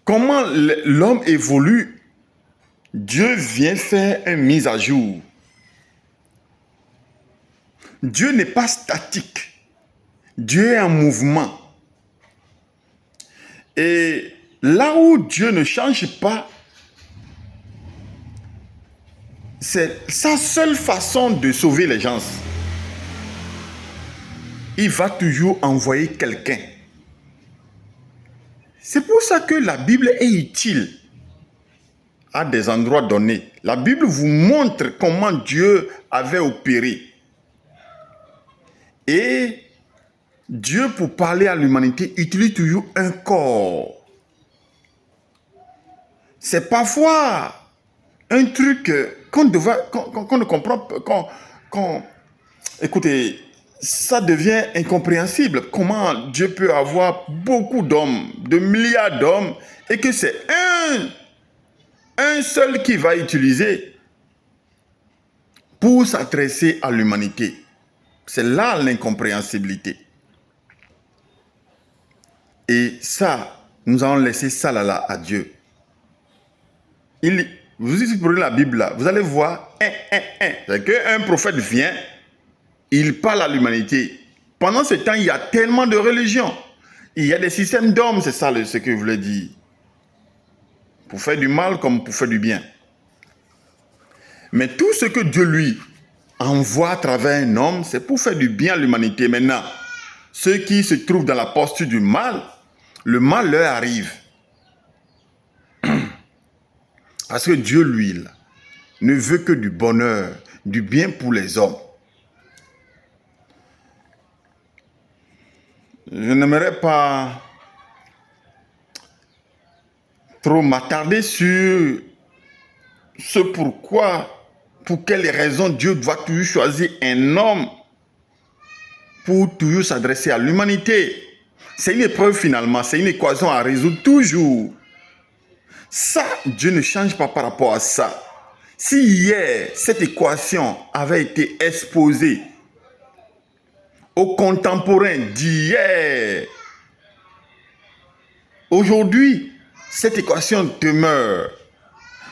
comment l'homme évolue, Dieu vient faire une mise à jour. Dieu n'est pas statique. Dieu est en mouvement. Et là où Dieu ne change pas, c'est sa seule façon de sauver les gens. Il va toujours envoyer quelqu'un. C'est pour ça que la Bible est utile à des endroits donnés. La Bible vous montre comment Dieu avait opéré. Et Dieu, pour parler à l'humanité, utilise toujours un corps. C'est parfois un truc qu'on ne comprend pas. Écoutez, ça devient incompréhensible. Comment Dieu peut avoir beaucoup d'hommes, de milliards d'hommes, et que c'est un seul qui va utiliser pour s'adresser à l'humanité. C'est là l'incompréhensibilité. Et ça, nous allons laisser ça là à Dieu. Vous prenez la Bible là, vous allez voir c'est qu'un prophète vient, il parle à l'humanité. Pendant ce temps, il y a tellement de religions. Il y a des systèmes d'hommes, c'est ça ce que je voulais dire. Pour faire du mal comme pour faire du bien. Mais tout ce que Dieu lui envoie à travers un homme, c'est pour faire du bien à l'humanité. Maintenant, ceux qui se trouvent dans la posture du mal, le mal leur arrive. Parce que Dieu, lui, ne veut que du bonheur, du bien pour les hommes. Je n'aimerais pas trop m'attarder sur ce pourquoi, pour quelles raisons Dieu doit toujours choisir un homme pour toujours s'adresser à l'humanité. C'est une épreuve finalement, c'est une équation à résoudre toujours. Ça, Dieu ne change pas par rapport à ça. Si hier, cette équation avait été exposée aux contemporains d'hier, aujourd'hui, cette équation demeure.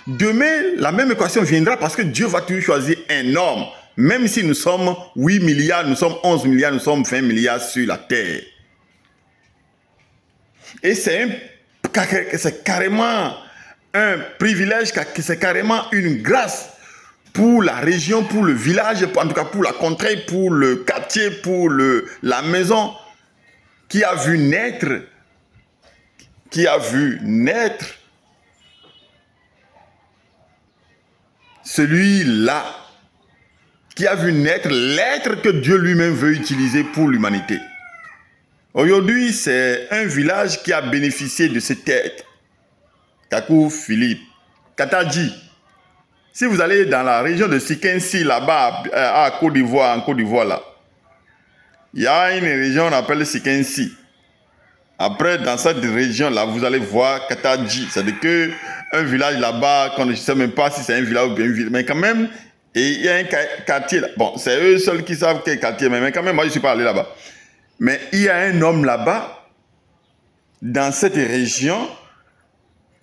Demain, la même équation viendra parce que Dieu va toujours choisir un homme. Même si nous sommes 8 milliards, nous sommes 11 milliards, nous sommes 20 milliards sur la terre. Et c'est carrément un privilège, c'est carrément une grâce pour la région, pour le village, en tout cas pour la contrée, pour le quartier, pour la maison qui a vu naître celui-là, qui a vu naître l'être que Dieu lui-même veut utiliser pour l'humanité. Aujourd'hui, c'est un village qui a bénéficié de cette tête. Kakou Philippe, Katadji. Si vous allez dans la région de Sikensi, là-bas, en Côte d'Ivoire, là, il y a une région qu'on appelle Sikensi. Après, dans cette région-là, vous allez voir Katadji. C'est-à-dire qu'un village là-bas, je ne sais même pas si c'est un village ou bien une ville, mais quand même, et il y a un quartier là. Bon, c'est eux seuls qui savent quel quartier, mais quand même, moi, je ne suis pas allé là-bas. Mais il y a un homme là-bas, dans cette région,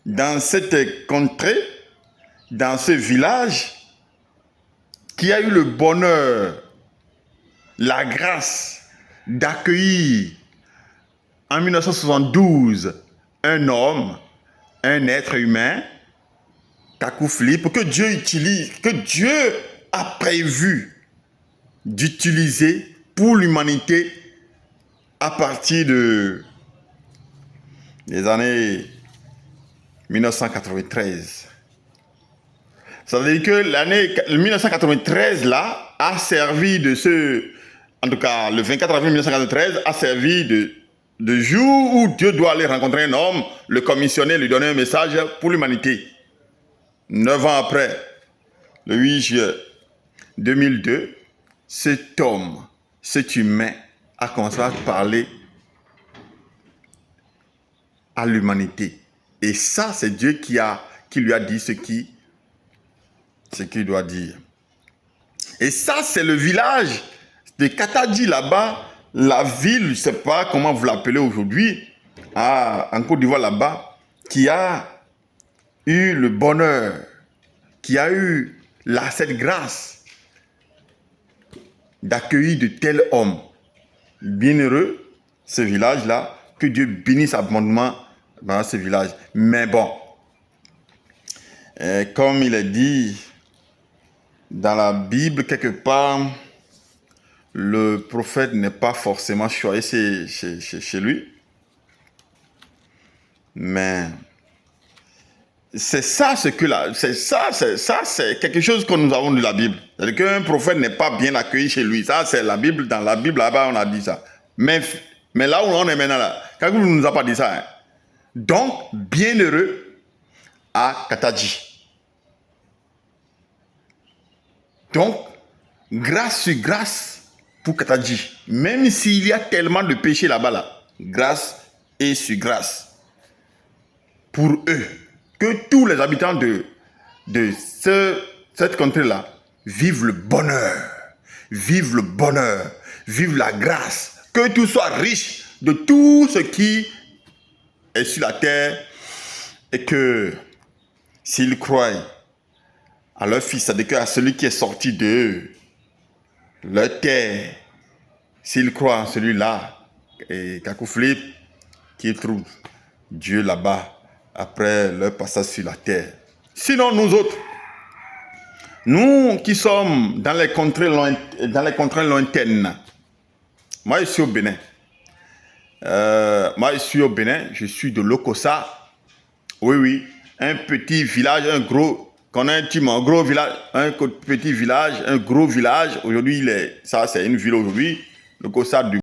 dans cette contrée, dans ce village, qui a eu le bonheur, la grâce d'accueillir en 1972 un homme, un être humain, Kakou Philippe, que Dieu utilise, que Dieu a prévu d'utiliser pour l'humanité à partir des années 1993. Ça veut dire que l'année 1993 là a servi en tout cas le 24 avril 1993 a servi de jour où Dieu doit aller rencontrer un homme, le commissionner, lui donner un message pour l'humanité. 9 ans après, le 8 juillet 2002, cet homme, cet humain a commencé à parler à l'humanité. Et ça, c'est Dieu qui lui a dit ce qu'il doit dire. Et ça, c'est le village de Katadji là-bas, la ville, je ne sais pas comment vous l'appelez aujourd'hui, en Côte d'Ivoire là-bas, qui a eu le bonheur, qui a eu cette grâce d'accueillir de tels hommes. Bienheureux, ce village-là, que Dieu bénisse abondamment dans ce village. Mais bon, comme il est dit dans la Bible, quelque part, le prophète n'est pas forcément choisi chez lui. Mais c'est ça c'est quelque chose que nous avons de la Bible. C'est-à-dire qu'un prophète n'est pas bien accueilli chez lui. Ça, c'est la Bible. Dans la Bible, là-bas, on a dit ça. Mais là où on est maintenant, là, quelqu'un ne nous a pas dit ça. Hein. Donc, bienheureux à Kataji. Donc, grâce sur grâce pour Kataji. Même s'il y a tellement de péchés là-bas, là, grâce et sur grâce pour eux. Que tous les habitants de cette contrée-là vivent le bonheur, vivent la grâce. Que tout soit riche de tout ce qui est sur la terre et que s'ils croient à leur fils, c'est-à-dire à celui qui est sorti de leur terre, s'ils croient en celui-là, et Kakouflip, qu'ils trouvent Dieu là-bas après leur passage sur la terre. Sinon, nous autres, nous qui sommes dans les contrées lointaines, moi je suis au Bénin. Je suis de Lokossa. Oui, un petit village, un gros, qu'on a un gros village, un petit village, un gros village. Aujourd'hui, ça c'est une ville aujourd'hui, Lokossa du